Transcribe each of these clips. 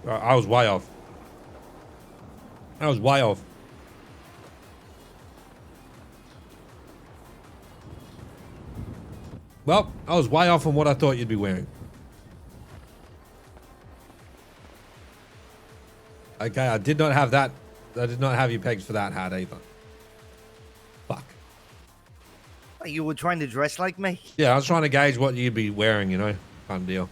I was way off. I was way off. Well, I was way off on what I thought you'd be wearing. Okay, I did not have that. I did not have you pegged for that hat either. Fuck. You were trying to dress like me? Yeah, I was trying to gauge what you'd be wearing, you know, kind of deal.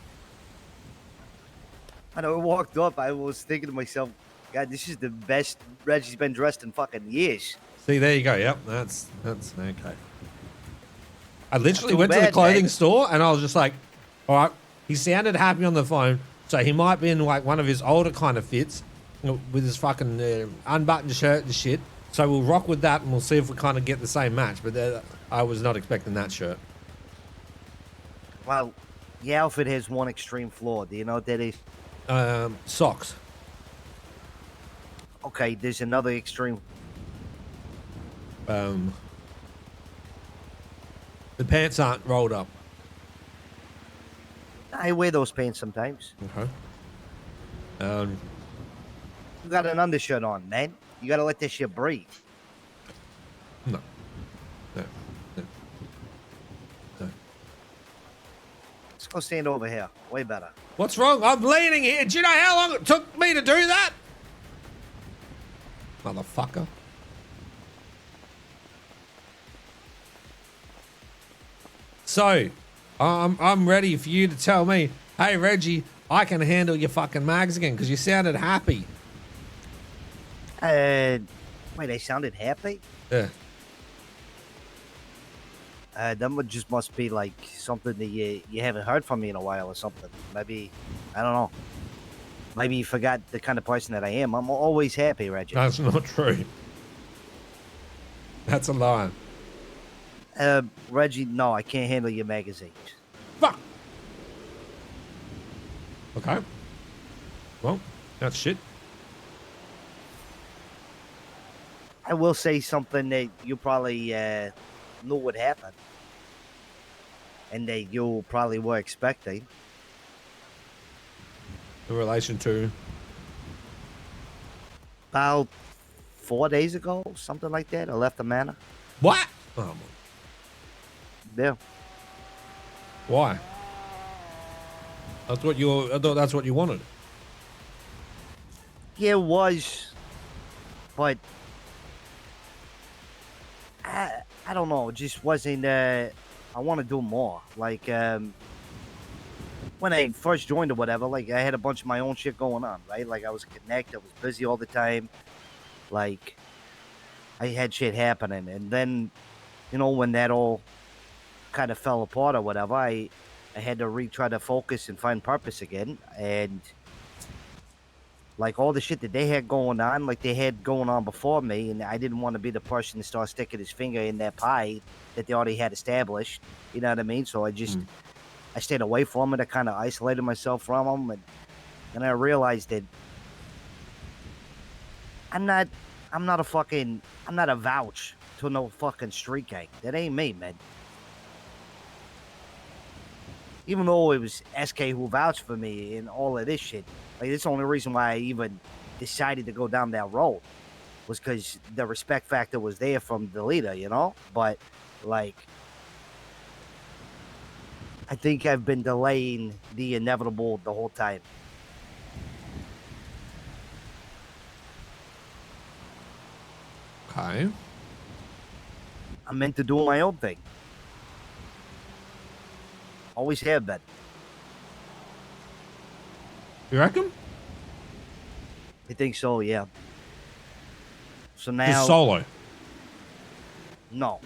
When I walked up, I was thinking to myself, God, this is the best Reggie's been dressed in fucking years. See, there you go. Yep, that's okay. I literally too went to the bad, clothing man. store and I was just like, all right, he sounded happy on the phone, so he might be in like one of his older kind of fits, you know, with his fucking unbuttoned shirt and shit. So we'll rock with that and we'll see if we kind of get the same match. But I was not expecting that shirt. Well, the outfit has one extreme flaw. Do you know what that is? Socks. Okay, there's another extreme. The pants aren't rolled up. I wear those pants sometimes. Okay. You got an undershirt on, man. You gotta let this shit breathe. No. No. No. No. Let's go stand over here. Way better. What's wrong? I'm leaning here. Do you know how long it took me to do that? Motherfucker. So, I'm ready for you to tell me, hey, Reggie, I can handle your fucking mags again because you sounded happy. Wait, they sounded happy? Yeah. That just must be like something that you haven't heard from me in a while or something. Maybe, I don't know. Maybe you forgot the kind of person that I am. I'm always happy, Reggie. That's not true. That's a lie. Reggie, no, I can't handle your magazines. Fuck. Okay. Well, that's shit. I will say something that you probably knew would happen. And that you probably were expecting. In relation to? About 4 days ago, something like that, I left the manor. What? Oh, Yeah. why? I thought that's what you wanted. Yeah, it was. But I don't know. It just wasn't. I want to do more. Like when I first joined or whatever, like I had a bunch of my own shit going on, right? Like I was connected, I was busy all the time. Like I had shit happening, and then, you know, when that all kind of fell apart or whatever, I had to try to focus and find purpose again, and like all the shit that they had going on, like they had going on before me, and I didn't want to be the person to start sticking his finger in that pie that they already had established. You know what I mean? So I just I stayed away from it. I kind of isolated myself from them, and then I realized that I'm not a vouch to no fucking street gang. That ain't me, man. Even though it was SK who vouched for me and all of this shit, like that's the only reason why I even decided to go down that road was because the respect factor was there from the leader, you know? But like, I think I've been delaying the inevitable the whole time. Okay. I'm meant to do my own thing. Always have been. You reckon? I think so, yeah. So now... Just solo? No.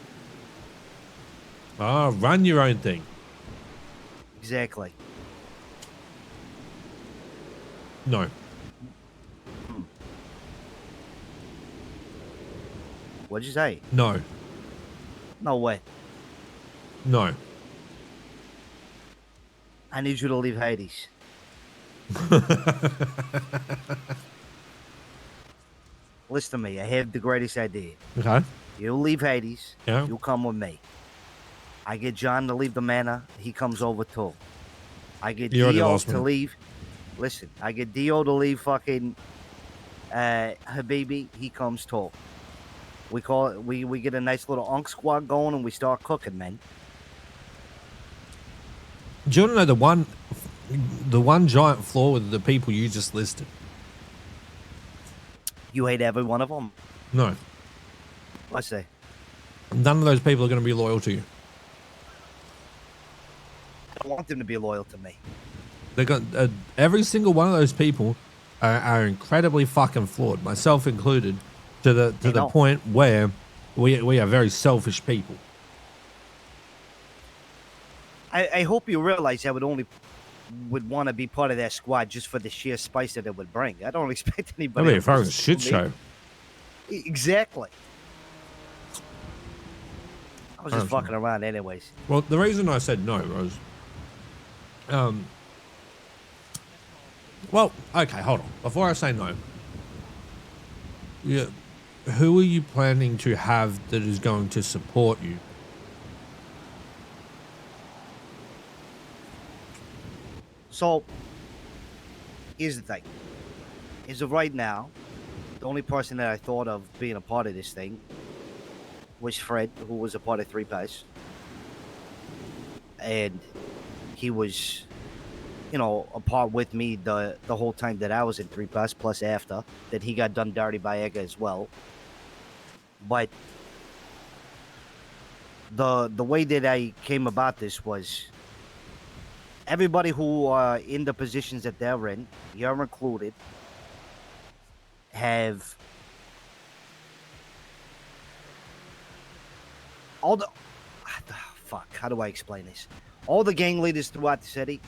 Ah, run your own thing. Exactly. No. What'd you say? No. No way. No. I need you to leave Hades. Listen to me. I have the greatest idea. Okay. You leave Hades. Yeah. You come with me. I get John to leave the manor. He comes over too. I get You already Dios lost to me. leave. Listen, I get Dio to leave fucking Habibi. He comes too. We call it. We get a nice little unk squad going, and we start cooking, man. Do you want to know the one giant flaw with the people you just listed? You hate every one of them. No, I say. none of those people are going to be loyal to you. I don't want them to be loyal to me. They got every single one of those people are incredibly fucking flawed, myself included, to the point where we are very selfish people. I hope you realize I would want to be part of that squad just for the sheer spice that it would bring. I don't expect anybody. That'd be a fucking shit show. Exactly. I was just fucking around, anyways. Well, the reason I said no was, well, okay, hold on. Before I say no, yeah, who are you planning to have that is going to support you? So, here's the thing. As of right now, the only person that I thought of being a part of this thing was Fred, who was a part of 3 Pies. And he was, you know, a part with me the whole time that I was in 3 Pies, plus after. That he got done dirty by Edgar as well. But the way that I came about this was everybody who are in the positions that they're in, you're included, have all the fuck. How do I explain this? All the gang leaders throughout the city,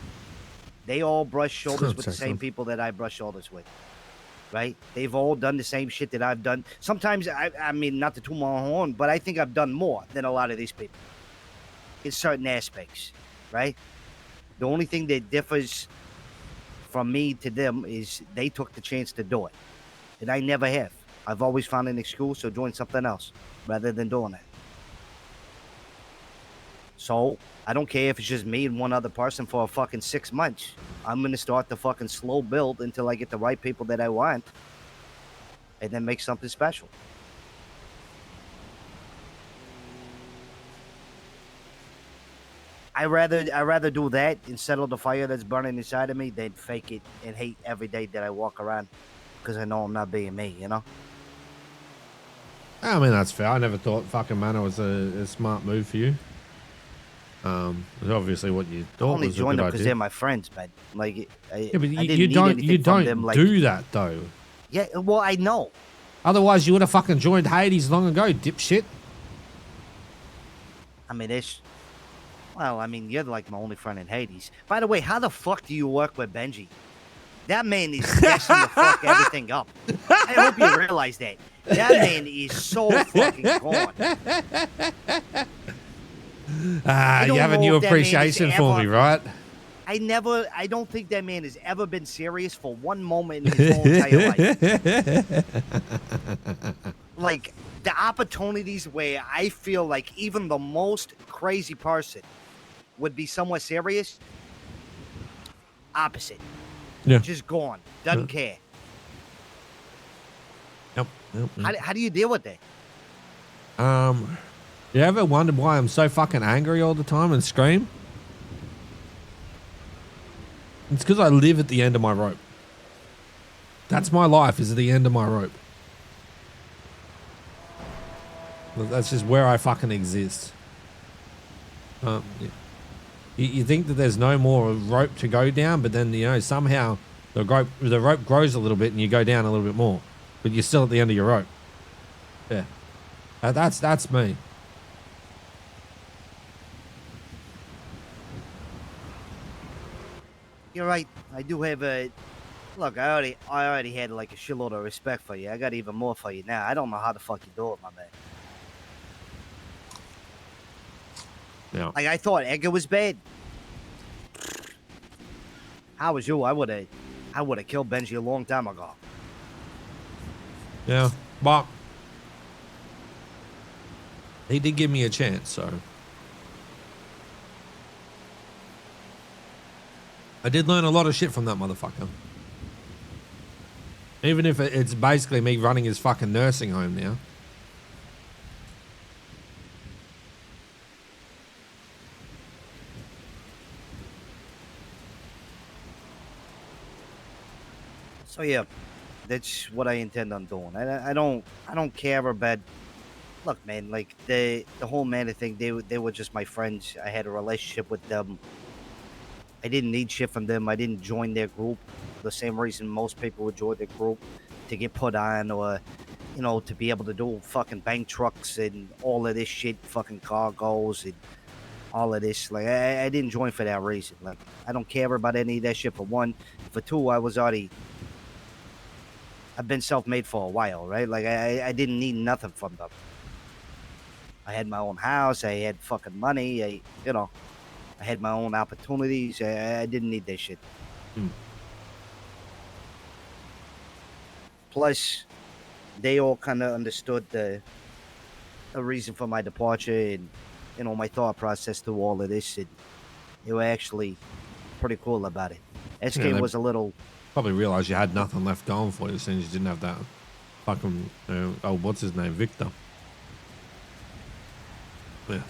they all brush shoulders with the same people that I brush shoulders with. Right? They've all done the same shit that I've done. Sometimes, I mean, not to toot my horn, but I think I've done more than a lot of these people in certain aspects. Right? The only thing that differs from me to them is they took the chance to do it. And I never have. I've always found an excuse or joined something else rather than doing it. So, I don't care if it's just me and one other person for a fucking 6 months. I'm going to start the fucking slow build until I get the right people that I want and then make something special. I rather do that and settle the fire that's burning inside of me than fake it and hate every day that I walk around because I know I'm not being me, you know? I mean, that's fair. I never thought fucking Mana was a smart move for you. It's obviously what you thought only was a joined good them because idea. they're my friends, man. Like, Yeah, but I you don't do that though. Yeah, well, I know. Otherwise, you would have fucking joined Hades long ago, dipshit. I mean, well, I mean, you're like my only friend in Hades. By the way, how the fuck do you work with Benji? That man is destined to fuck everything up. I hope you realize that. That man is so fucking gone. You have a new appreciation for me, right? I don't think that man has ever been serious for one moment in his whole entire life. Like, the opportunities where I feel like even the most crazy person would be somewhat serious, opposite. Yeah. Just gone. Doesn't care. Yep. How do you deal with that? You ever wondered why I'm so fucking angry all the time and scream? It's because I live at the end of my rope. That's my life, is at the end of my rope. That's just where I fucking exist. Yeah. You think that there's no more rope to go down, but then, you know, somehow the rope grows a little bit and you go down a little bit more, but you're still at the end of your rope. Yeah. That's me. You're right. I do have a look. I already had like a shitload of respect for you. I got even more for you now. I don't know how the fuck you do it, my man. Yeah. Like, I thought Edgar was bad. How was you? I would have killed Benji a long time ago. Yeah, but he did give me a chance, so. I did learn a lot of shit from that motherfucker. Even if it's basically me running his fucking nursing home now. So yeah, that's what I intend on doing. I don't care about. Look, man, like the whole Manor thing. They were just my friends. I had a relationship with them. I didn't need shit from them. I didn't join their group. The same reason most people would join their group, to get put on, or to be able to do fucking bank trucks and all of this shit, fucking cargoes and all of this. Like I didn't join for that reason. Like I don't care about any of that shit. For one, for two, I've been self-made for a while, right? Like I didn't need nothing from them. I had my own house. I had fucking money. I had my own opportunities. I didn't need that shit. Plus, they all kind of understood the reason for my departure and my thought process through all of this. And they were actually pretty cool about it. SK was a little. Probably realized you had nothing left going for you since you didn't have that fucking what's his name, Victor. Yeah.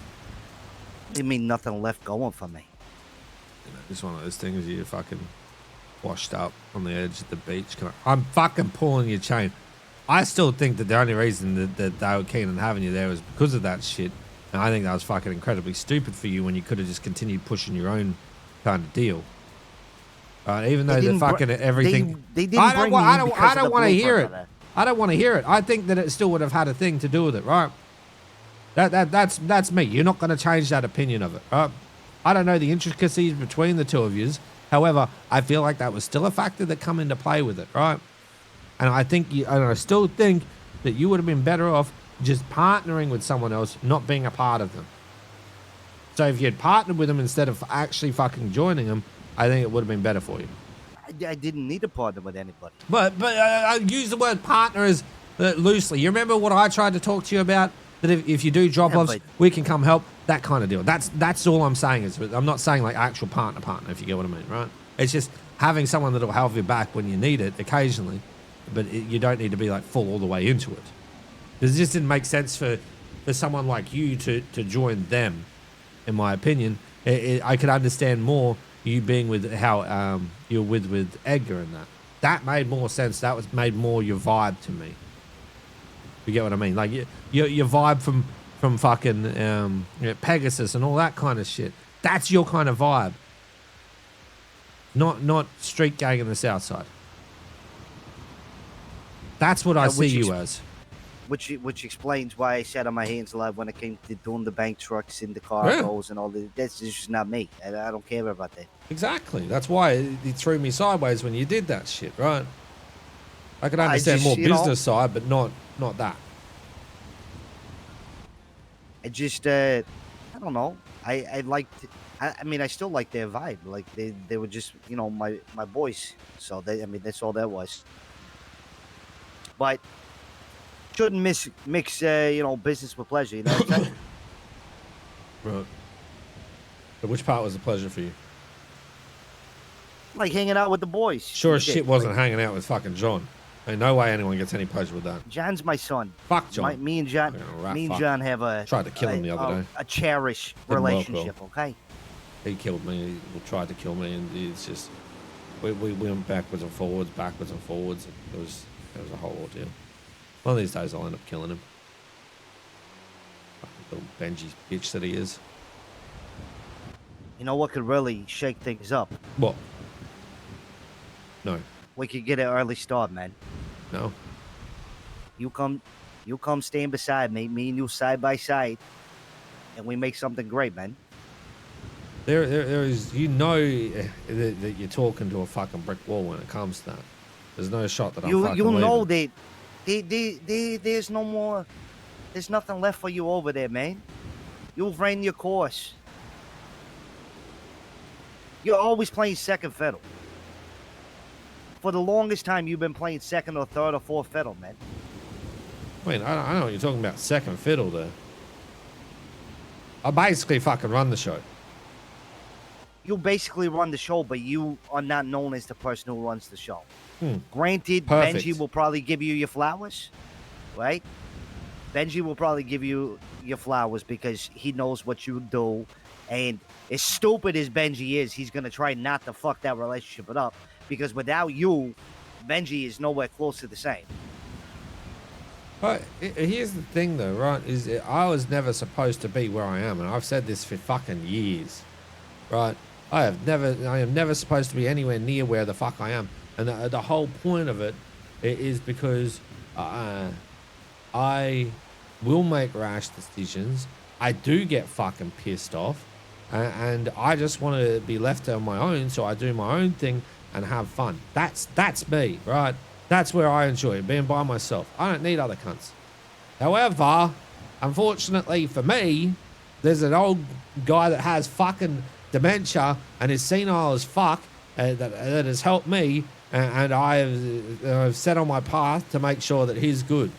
You mean nothing left going for me? It's one of those things you fucking washed up on the edge of the beach. I'm fucking pulling your chain. I still think that the only reason that they were keen on having you there was because of that shit. And I think that was fucking incredibly stupid for you when you could have just continued pushing your own kind of deal. Even though the fucking everything. They didn't bring me in because I don't want to hear it. brother. I don't want to hear it. I think that it still would have had a thing to do with it, right? That's me. You're not going to change that opinion of it. I don't know the intricacies between the two of yous. However, I feel like that was still a factor that come into play with it, right? And I still think that you would have been better off just partnering with someone else, not being a part of them. So if you had partnered with them instead of actually fucking joining them, I think it would have been better for you. I didn't need to partner with anybody. But I use the word partner as loosely. You remember what I tried to talk to you about? That if you do drop-offs, we can come help. That kind of deal. That's all I'm saying. I'm not saying like actual partner, if you get what I mean, right? It's just having someone that'll help you back when you need it occasionally, but you don't need to be like full all the way into it. It just didn't make sense for someone like you to join them, in my opinion. I could understand more you being with how you're with Edgar and that. That made more sense. That made more your vibe to me. You get what I mean? Like your vibe from fucking Pegasus and all that kind of shit. That's your kind of vibe. Not street gang in the South Side. That's what I see you as. Which explains why I sat on my hands a lot when it came to doing the bank trucks and the cargoes and all that. That's just not me. I don't care about that. Exactly. That's why it threw me sideways when you did that shit, right? I can understand more business side, but not that. I don't know. I liked. I mean, I still like their vibe. Like they were just my boys. So that's all that was. But shouldn't mix business with pleasure. You know what I'm saying? Right. But which part was a pleasure for you? Like hanging out with the boys. Sure as shit wasn't hanging out with fucking John. Ain't no way anyone gets any pleasure with that. John's my son. Fuck John. Me and John have a tried to kill him the other day. A cherished relationship. Okay. He killed me. He tried to kill me, and it's just we went backwards and forwards. And it was a whole ordeal. One of these days, I'll end up killing him. Fucking little Benji bitch that he is. You know what could really shake things up? What? No. We could get an early start, man. No. You come stand beside me and you side by side, and we make something great, man. There is, that you're talking to a fucking brick wall when it comes to that. There's no shot that I'm fucking you know leaving. that there's no more, there's nothing left for you over there, man. You've ran your course. You're always playing second fiddle. For the longest time, you've been playing second or third or fourth fiddle, man. Wait, I know what you're talking about second fiddle there. I basically fucking run the show. you basically run the show, but you are not known as the person who runs the show. Granted, Perfect. Benji will probably give you your flowers, right? Benji will probably give you your flowers because he knows what you do. And as stupid as Benji is, he's going to try not to fuck that relationship up because without you, Benji is nowhere close to the same. But here's the thing, though, right? Is I was never supposed to be where I am, and I've said this for fucking years, right? I am never supposed to be anywhere near where the fuck I am, and the whole point of it is because I will make rash decisions. I do get fucking pissed off, and I just want to be left on my own, so I do my own thing and have fun. That's me, right? That's where I enjoy it, being by myself. I don't need other cunts. However, unfortunately for me, there's an old guy that has fucking dementia and is senile as fuck that has helped me, and I've set on my path to make sure that he's good.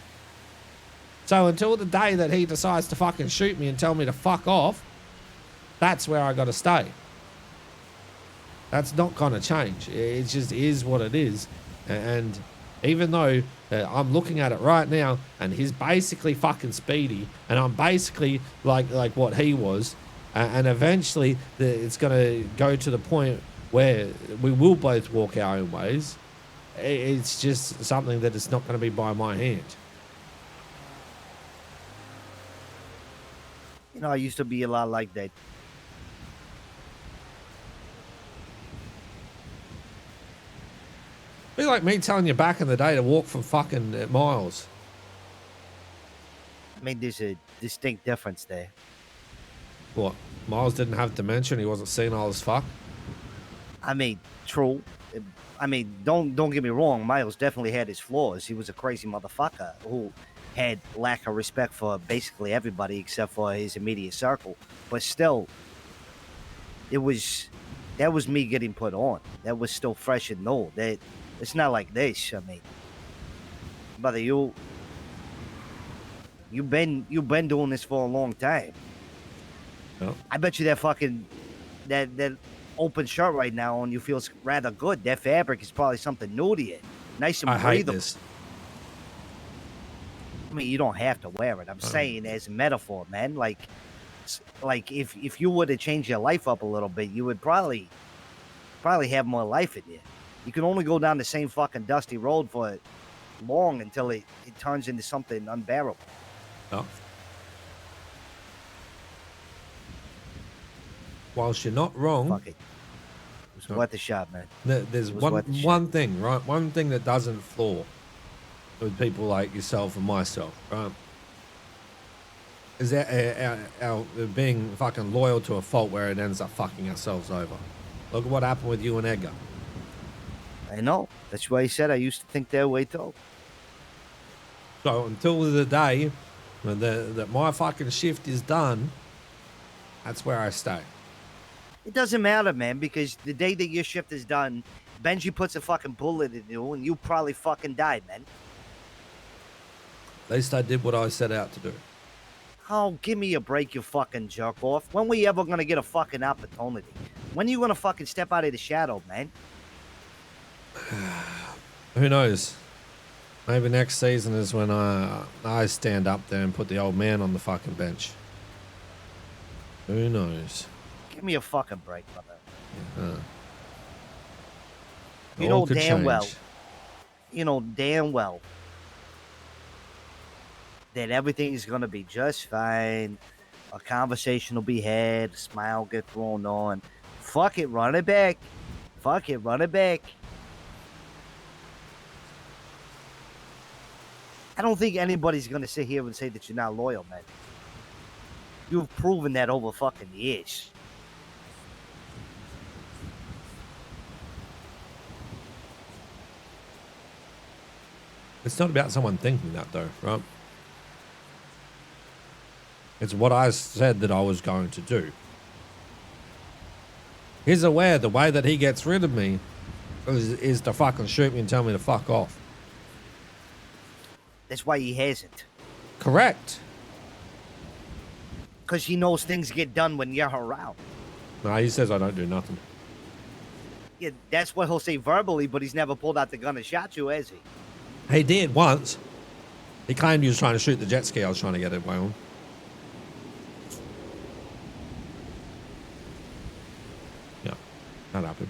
So until the day that he decides to fucking shoot me and tell me to fuck off, that's where I got to stay. That's not going to change. It just is what it is. And even though I'm looking at it right now and he's basically fucking speedy and I'm basically like what he was, and eventually it's going to go to the point where we will both walk our own ways, it's just something that it's not going to be by my hand. You know, I used to be a lot like that. Be like me telling you back in the day to walk for fucking miles. I mean, there's a distinct difference there. What? Miles didn't have dementia and he wasn't senile as fuck? I mean, true. I mean, don't get me wrong. Miles definitely had his flaws. He was a crazy motherfucker who had lack of respect for basically everybody except for his immediate circle. But still, that was me getting put on. That was still fresh and new. That it's not like this. I mean, brother, you've been doing this for a long time. Oh. I bet you that fucking that open shirt right now on you feels rather good. That fabric is probably something new to you. Nice and I hate breathable. this. I mean, you don't have to wear it. I'm saying as a metaphor, man. Like if you were to change your life up a little bit, you would probably have more life in you. You can only go down the same fucking dusty road for long until it turns into something unbearable. Oh. Whilst you're not wrong, Fuck it. It was worth the shot, man. There's one thing, right? One thing that doesn't flaw with people like yourself and myself, right? Is that our being fucking loyal to a fault where it ends up fucking ourselves over. Look at what happened with you and Edgar. I know. That's why I said I used to think that way too. So until the day that my fucking shift is done, that's where I stay. It doesn't matter, man, because the day that your shift is done, Benji puts a fucking bullet in you and you probably fucking died, man. At least I did what I set out to do. Oh, give me a break, you fucking jerk off. When we ever gonna get a fucking opportunity? When are you gonna fucking step out of the shadow, man? Who knows? Maybe next season is when I stand up there and put the old man on the fucking bench. Who knows? Give me a fucking break, brother. You know damn well. You know damn well that everything is gonna be just fine. A conversation will be had. A smile get thrown on. Fuck it, run it back. Fuck it, run it back. I don't think anybody's gonna sit here and say that you're not loyal, man. You've proven that over fucking years. It's not about someone thinking that though, right? It's what I said that I was going to do. He's aware the way that he gets rid of me is to fucking shoot me and tell me to fuck off. That's why he hasn't. Correct. Because he knows things get done when you're around. No, he says I don't do nothing. Yeah, that's what he'll say verbally, but he's never pulled out the gun and shot you, has he? He did once. He claimed he was trying to shoot the jet ski I was trying to get away on. Yeah, that happened.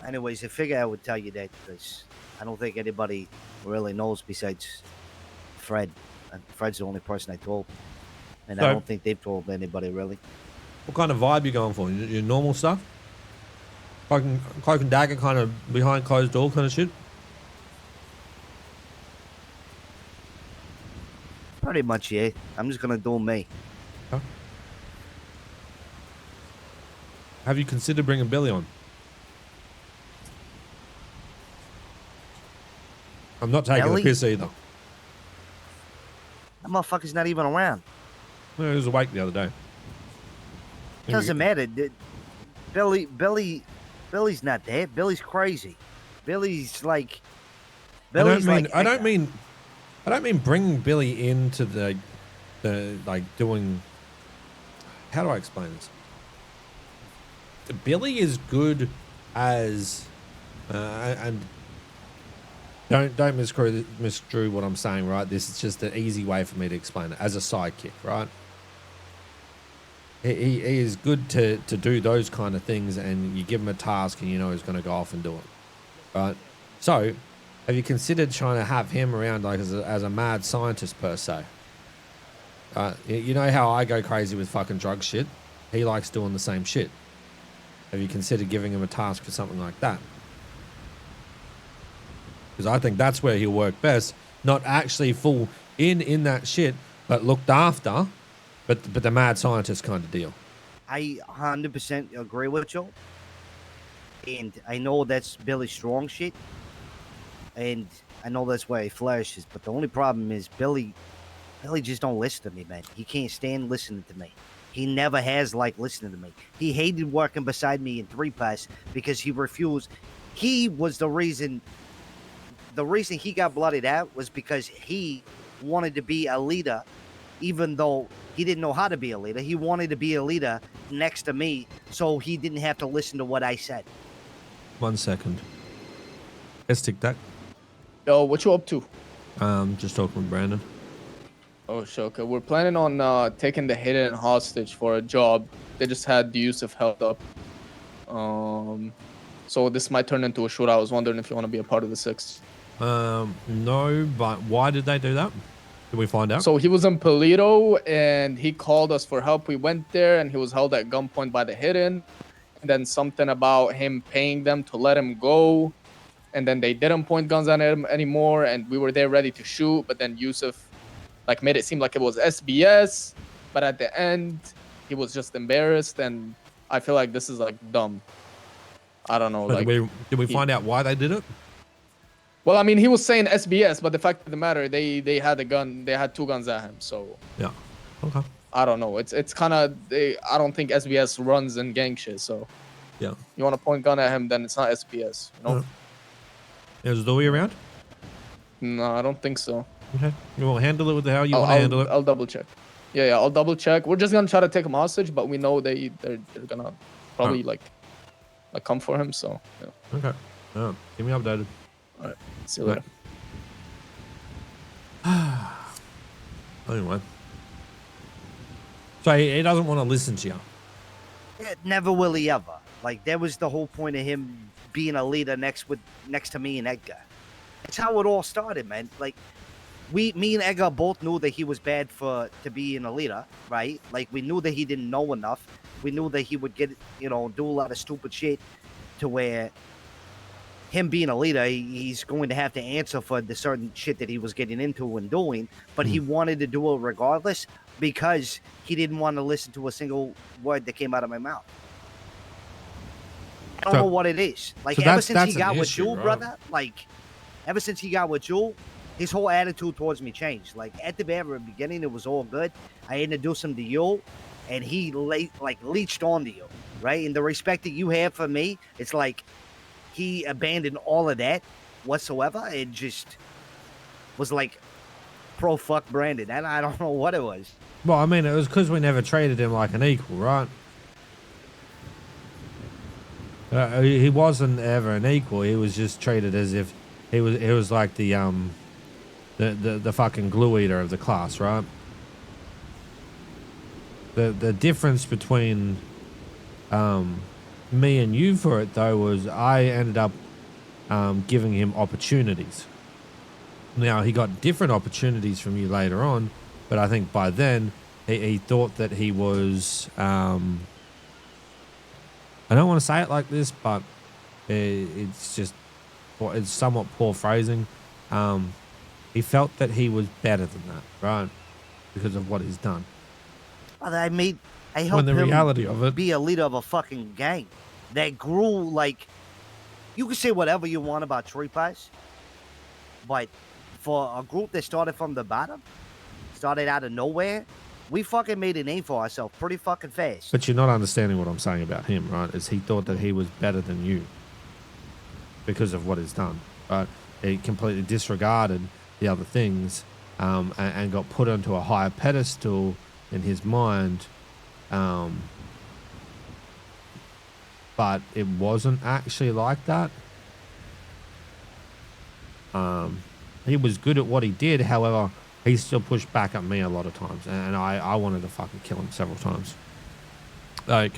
Anyways, I figure I would tell you that because I don't think anybody really knows besides Fred. And Fred's the only person I told. And I So- don't think they've told anybody really. What kind of vibe you going for? Your normal stuff? Cloak and dagger kind of behind closed door kind of shit? Pretty much, yeah. I'm just going to do me. Huh? Have you considered bringing Billy on? I'm not taking Billy? the piss either. That motherfucker's not even around. Well, he was awake the other day. Doesn't matter. Billy's not that. Billy's crazy. Billy's like. I Billy's don't mean bringing Billy into the like doing. How do I explain this? Billy is good as, and don't misconstrue what I'm saying, right? This is just an easy way for me to explain it as a sidekick, right? He is good to do those kind of things, and you give him a task and you know he's going to go off and do it, right? So, have you considered trying to have him around like as a mad scientist per se? You know how I go crazy with fucking drug shit? He likes doing the same shit. Have you considered giving him a task for something like that? Because I think that's where he'll work best. Not actually full in that shit, but looked after. But the mad scientist kind of deal. I 100% agree with you. And I know that's Billy's strong shit. And I know that's where he flourishes. But the only problem is Billy just don't listen to me, man. He can't stand listening to me. He never has liked listening to me. He hated working beside me in 3-Pass because he refused. He was the reason he got blooded out was because he wanted to be a leader, even though he didn't know how to be a leader. He wanted to be a leader next to me so he didn't have to listen to what I said. 1 second. Let's take that. Yo, what you up to? Just talking with Brandon. Oh, sure. Okay. We're planning on taking the hidden hostage for a job. They just had the Yusuf held up. So this might turn into a shootout. I was wondering if you want to be a part of the 6th. No, but why did they do that? Did we find out? So he was in Polito and he called us for help. We went there and he was held at gunpoint by the hidden. And then something about him paying them to let him go. And then they didn't point guns at him anymore. And we were there ready to shoot. But then Yusuf made it seem like it was SBS. But at the end, he was just embarrassed. And I feel like this is dumb. I don't know. Did we find out why they did it? Well, I mean, he was saying SBS, but the fact of the matter, they had a gun. They had 2 guns at him. So Yeah. Okay. I don't know. It's kind of I don't think SBS runs in gang shit. So Yeah. you want to point gun at him, then it's not SBS. You know? Is Louis around? No, I don't think so. Okay. You want to handle it with how you want to handle it? I'll double check. Yeah, I'll double check. We're just gonna try to take him hostage, but we know they're gonna probably come for him. So yeah. Okay. Yeah. Keep me updated. All right. See you later. Anyway. So he doesn't want to listen to you. Yeah, never will he ever. Like, that was the whole point of him being a leader next to me and Edgar. That's how it all started, man. Like, me and Edgar both knew that he was bad to be in a leader, right? Like, we knew that he didn't know enough. We knew that he would do a lot of stupid shit to where him being a leader, he's going to have to answer for the certain shit that he was getting into and doing, but he wanted to do it regardless because he didn't want to listen to a single word that came out of my mouth. I don't know what it is. Like, so ever since he that's got an with issue, you, right? brother, ever since he got with you, his whole attitude towards me changed. Like, at the very beginning, it was all good. I introduced him to you, and he leached onto you, right? And the respect that you have for me, it's like he abandoned all of that whatsoever. It just was like pro fuck Brandon. And I don't know what it was. Well, I mean, it was because we never treated him like an equal, right? He wasn't ever an equal. He was just treated as if he was like the fucking glue eater of the class, right? The difference between me and you for it though was I ended up giving him opportunities. Now he got different opportunities from you later on, but I think by then he thought that he was I don't want to say it like this, but it's somewhat poor phrasing. He felt that he was better than that, right? Because of what he's done. Well, I helped When the him reality of it, be a leader of a fucking gang that grew like. You can say whatever you want about Tree Pies, but for a group that started from the bottom, started out of nowhere, we fucking made a name for ourselves pretty fucking fast. but you're not understanding what I'm saying about him, right? Is he thought that he was better than you because of what he's done, right? He completely disregarded the other things and got put onto a higher pedestal in his mind, but it wasn't actually like that. He was good at what he did, however, he still pushed back at me a lot of times, and I wanted to fucking kill him several times. Like,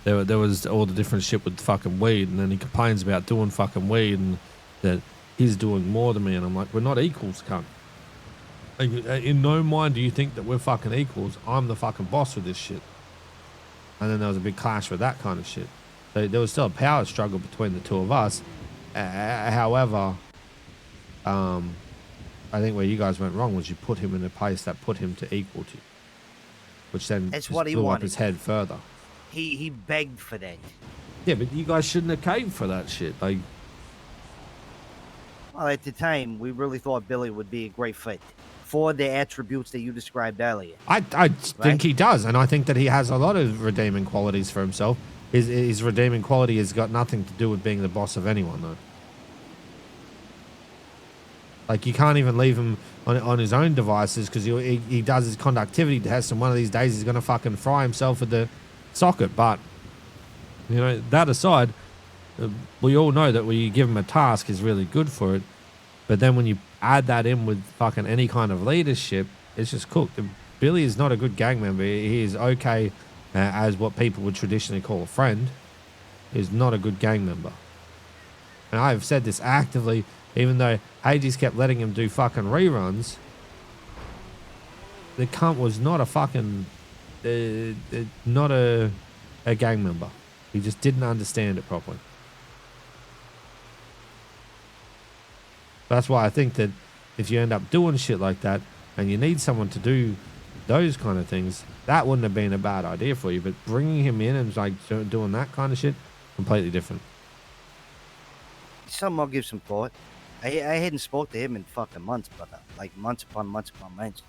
there was all the different shit with fucking weed, and then he complains about doing fucking weed and that he's doing more than me, and I'm like, we're not equals, cunt. Like, in no mind do you think that we're fucking equals. I'm the fucking boss with this shit. And then there was a big clash with that kind of shit. So there was still a power struggle between the two of us. However, I think where you guys went wrong was you put him in a place that put him to equal to you, which then That's just what he blew up wanted. his head further. He begged for that. Yeah, but you guys shouldn't have caved for that shit. Like, Well, at the time, we really thought Billy would be a great fit for the attributes that you described earlier. I think he does, and I think that he has a lot of redeeming qualities for himself. His redeeming quality has got nothing to do with being the boss of anyone, though. Like, you can't even leave him on his own devices because he does his conductivity test, and one of these days he's going to fucking fry himself with the socket. But, you know, that aside, we all know that when you give him a task, he's really good for it. But then when you add that in with fucking any kind of leadership, it's just cooked. Billy is not a good gang member. He is okay as what people would traditionally call a friend. He's not a good gang member. And I've said this actively, even though Hades kept letting him do fucking reruns. The cunt was not a fucking, not a gang member. He just didn't understand it properly. That's why I think that if you end up doing shit like that and you need someone to do those kind of things, that wouldn't have been a bad idea for you. But bringing him in and like doing that kind of shit, completely different. Something I'll give some thought. I hadn't spoke to him in fucking months, but like months upon months upon months.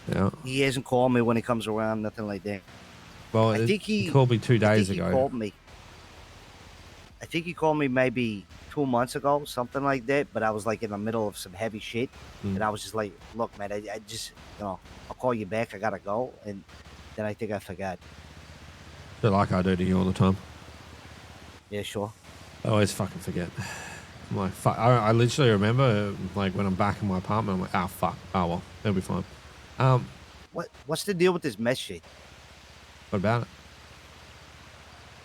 Yeah. He hasn't called me when he comes around, nothing like that. Well, I think he called me 2 days He ago. called me. I think he called me maybe 2 months ago, something like that. But I was like in the middle of some heavy shit, and I was just like, "Look, man, I just, I'll call you back. I gotta go." And then I think I forgot. They're like I do to you all the time. Yeah, sure. I always fucking forget. I'm like, fuck. I literally remember, like, when I'm back in my apartment, I'm like, ah, fuck. Oh, well, it'll be fine. What's the deal with this mess shit? What about it?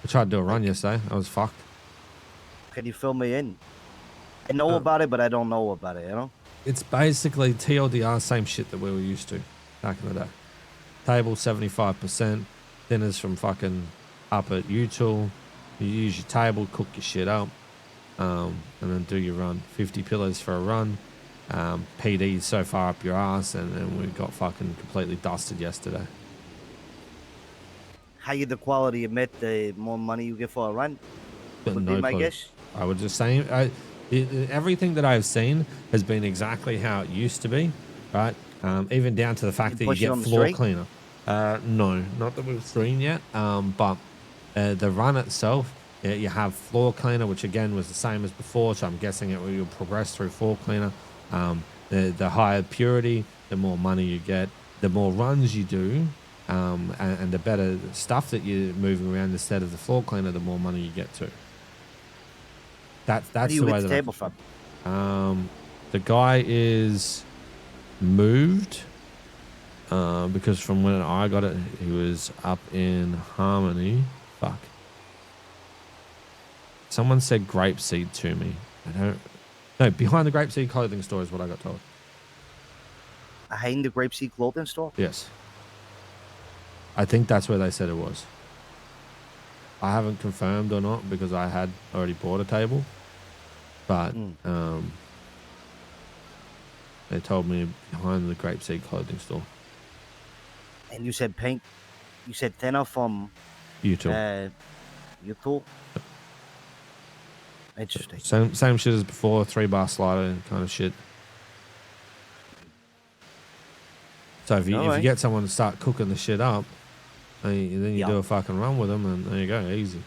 I tried to do a run yesterday. I was fucked. Can you fill me in? I know about it, but I don't know about it, you know? It's basically TLDR, same shit that we were used to back in the day. Table 75%, dinners from fucking up at U-Tool. You use your table, cook your shit up, and then do your run. 50 pillars for a run. PD so far up your ass, and we got fucking completely dusted yesterday. Higher the quality you met, the more money you get for a run. But Would no be my clue. guess. I would just say everything that I've seen has been exactly how it used to be, right? Even down to the fact that you push it get on the floor street? cleaner. No, not that we've seen yet. But the run itself, you have floor cleaner, which again was the same as before. So I'm guessing it will progress through floor cleaner. The higher purity, the more money you get, the more runs you do, and the better stuff that you're moving around instead of the floor cleaner, the more money you get too. That's Where do you the way get the that table from? the guy is moved because from when I got it, he was up in Harmony. Fuck. Someone said grapeseed to me. I don't. No, behind the grapeseed clothing store is what I got told. Behind the Grapeseed clothing store? Yes. I think that's where they said it was. I haven't confirmed or not because I had already bought a table, but they told me behind the grapeseed clothing store. And you said pink. You said thinner from YouTube. YouTube. Interesting. Same shit as before, 3-bar slider kind of shit. So if you get someone to start cooking the shit up, then you do a fucking run with them, and there you go, easy.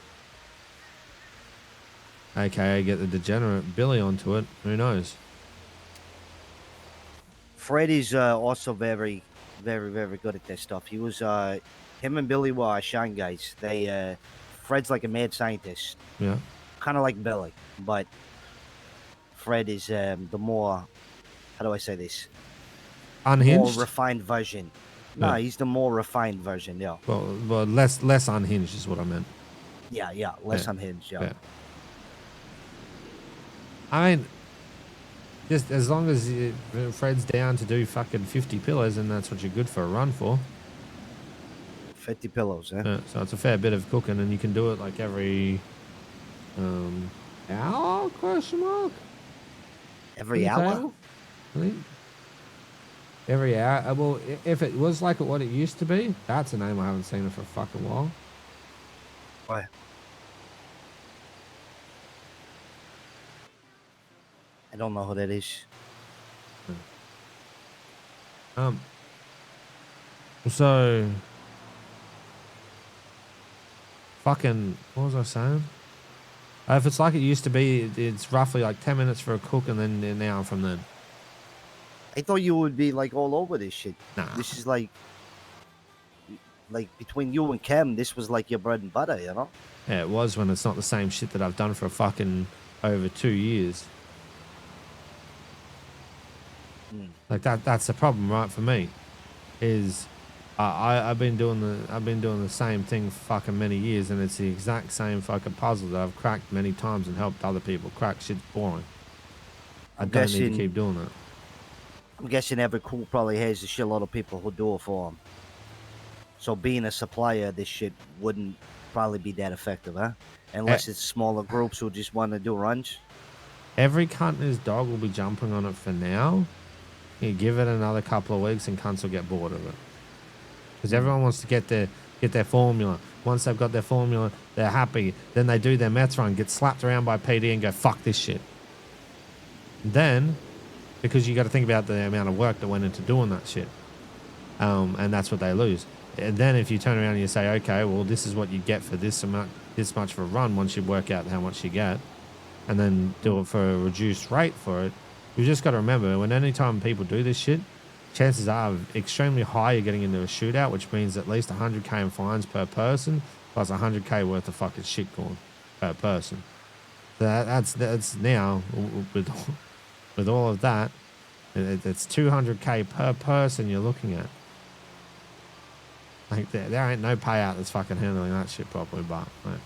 AKA get the degenerate Billy onto it. Who knows? Freddie's also very, very, very good at this stuff. He was him and Billy were our shine guys. They Fred's like a mad scientist. Yeah. Kind of like Billy, but Fred is the more, how do I say this? Unhinged? More refined version. No, he's the more refined version, yeah. Well, less unhinged is what I meant. Yeah, less unhinged, yeah. I mean, just as long as Fred's down to do fucking 50 pillows, and that's what you're good for a run for. 50 pillows, eh? Yeah, so it's a fair bit of cooking, and you can do it like every hour? Question mark. Every hour? I think. Every hour. Well, if it was like what it used to be, that's a name I haven't seen it for a fucking while. Why? I don't know who that is. So fucking, what was I saying? If it's like it used to be, it's roughly like 10 minutes for a cook and then an hour from then. I thought you would be like all over this shit. Nah. This is like between you and Cam, this was like your bread and butter, you know? Yeah, it was when it's not the same shit that I've done for fucking over 2 years. Like that's the problem, right? For me, is I've been doing the same thing for fucking many years, and it's the exact same fucking puzzle that I've cracked many times and helped other people crack. Shit's boring. I don't need to keep doing that. I'm guessing every crew probably has a shitload of people who do it for them. So being a supplier, this shit wouldn't probably be that effective, huh? Unless it's smaller groups who just want to do runs. Every cunt and his dog will be jumping on it for now. You give it another couple of weeks and cunts will get bored of it. Because everyone wants to get their formula. Once they've got their formula, they're happy. Then they do their meth run, get slapped around by PD and go, fuck this shit. Then, because you got to think about the amount of work that went into doing that shit. And that's what they lose. And then if you turn around and you say, okay, well, this is what you get for this much for a run once you work out how much you get, and then do it for a reduced rate for it, you just got to remember, when any time people do this shit, chances are extremely high you're getting into a shootout, which means at least 100k in fines per person, plus 100k worth of fucking shit gone per person. So that's now, with all of that, it's 200k per person you're looking at. Like there ain't no payout that's fucking handling that shit properly, but like,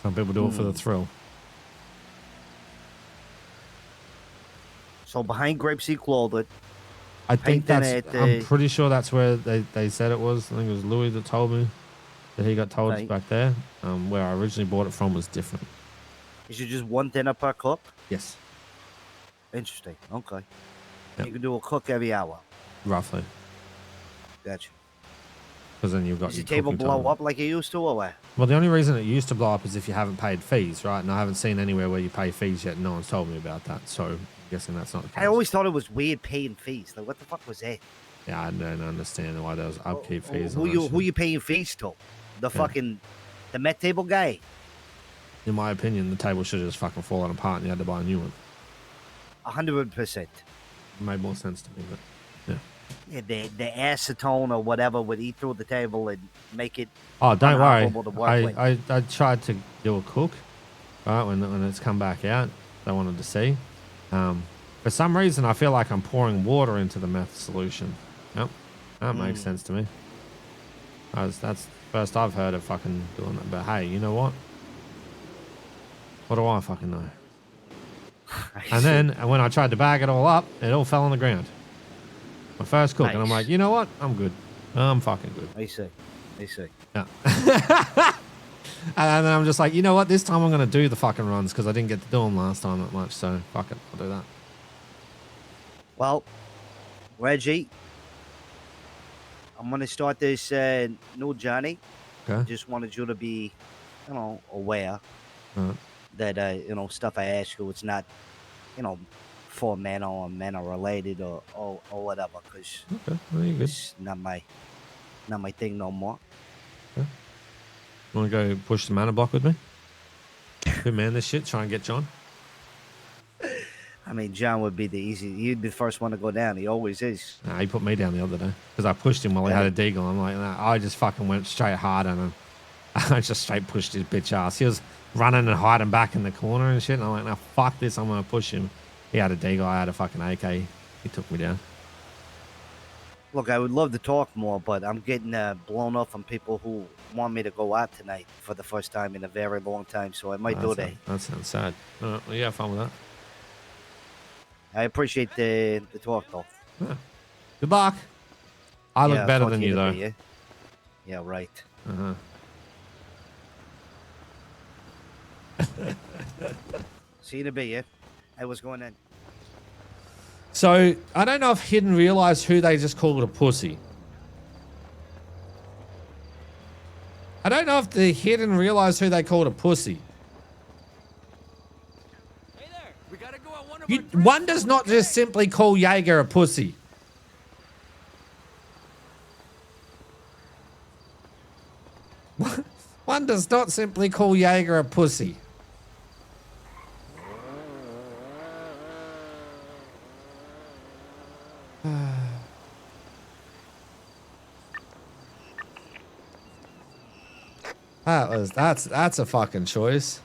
some people do it for the thrill. So behind Grapeseed Clothing, I think I'm pretty sure that's where they said it was. I think it was Louis that told me that he got told it's back there. Where I originally bought it from was different. Is it just one dinner per cook? Yes. Interesting. Okay. Yep. You can do a cook every hour. Roughly. Gotcha. Because then you've got Does your table blow up like it used to, or what? Well, the only reason it used to blow up is if you haven't paid fees, right? And I haven't seen anywhere where you pay fees yet. No one's told me about that. So I'm guessing that's not the case. I always thought it was weird paying fees. Like, what the fuck was that? Yeah, I don't understand why there was upkeep fees. Who you paying fees to? The fucking the Met table guy? In my opinion, the table should have just fucking fallen apart and you had to buy a new one. 100%. made more sense to me. But yeah. Yeah, the acetone or whatever would eat through the table and make it Oh, don't worry. unoperable to work with. I tried to do a cook, right, when it's come back out. I wanted to see. For some reason, I feel like I'm pouring water into the meth solution. Yep, that makes sense to me. That's the first I've heard of fucking doing that. But hey, you know what? What do I fucking know? And then when I tried to bag it all up, it all fell on the ground. My first cook, and I'm like, you know what? I'm good. I'm fucking good. I see. Yeah. And then I'm just like, you know what? This time I'm going to do the fucking runs because I didn't get to do them last time that much. So fuck it. I'll do that. Well, Reggie, I'm going to start this new journey. Okay. Just wanted you to be, aware Right. that, stuff I ask you, it's not, for men or men are related or whatever, because Okay. Well, you're good. it's not my thing no more. Want to go push the mana block with me? Good man, this shit. Try and get John. I mean, John would be he'd be the first one to go down. He always is. Nah, he put me down the other day because I pushed him while he had a deagle. I'm like, nah, I just fucking went straight hard on him. I just straight pushed his bitch ass. He was running and hiding back in the corner and shit. And I'm like, nah, fuck this. I'm going to push him. He had a deagle. I had a fucking AK. He took me down. Look, I would love to talk more, but I'm getting blown up from people who want me to go out tonight for the first time in a very long time, so I might do that. That sounds sad. Well, yeah, have fun with that. I appreciate the talk, though. Yeah. Good luck. I look better than you, though. Yeah, right. Uh-huh. See you in a bit, yeah? Hey, what's going on? So, I don't know if Hidden realized who they just called a pussy. I don't know if the Hidden realized who they called a pussy. Hey there, we gotta go on One does not just simply call Jaeger a pussy. One does not simply call Jaeger a pussy. That's a fucking choice.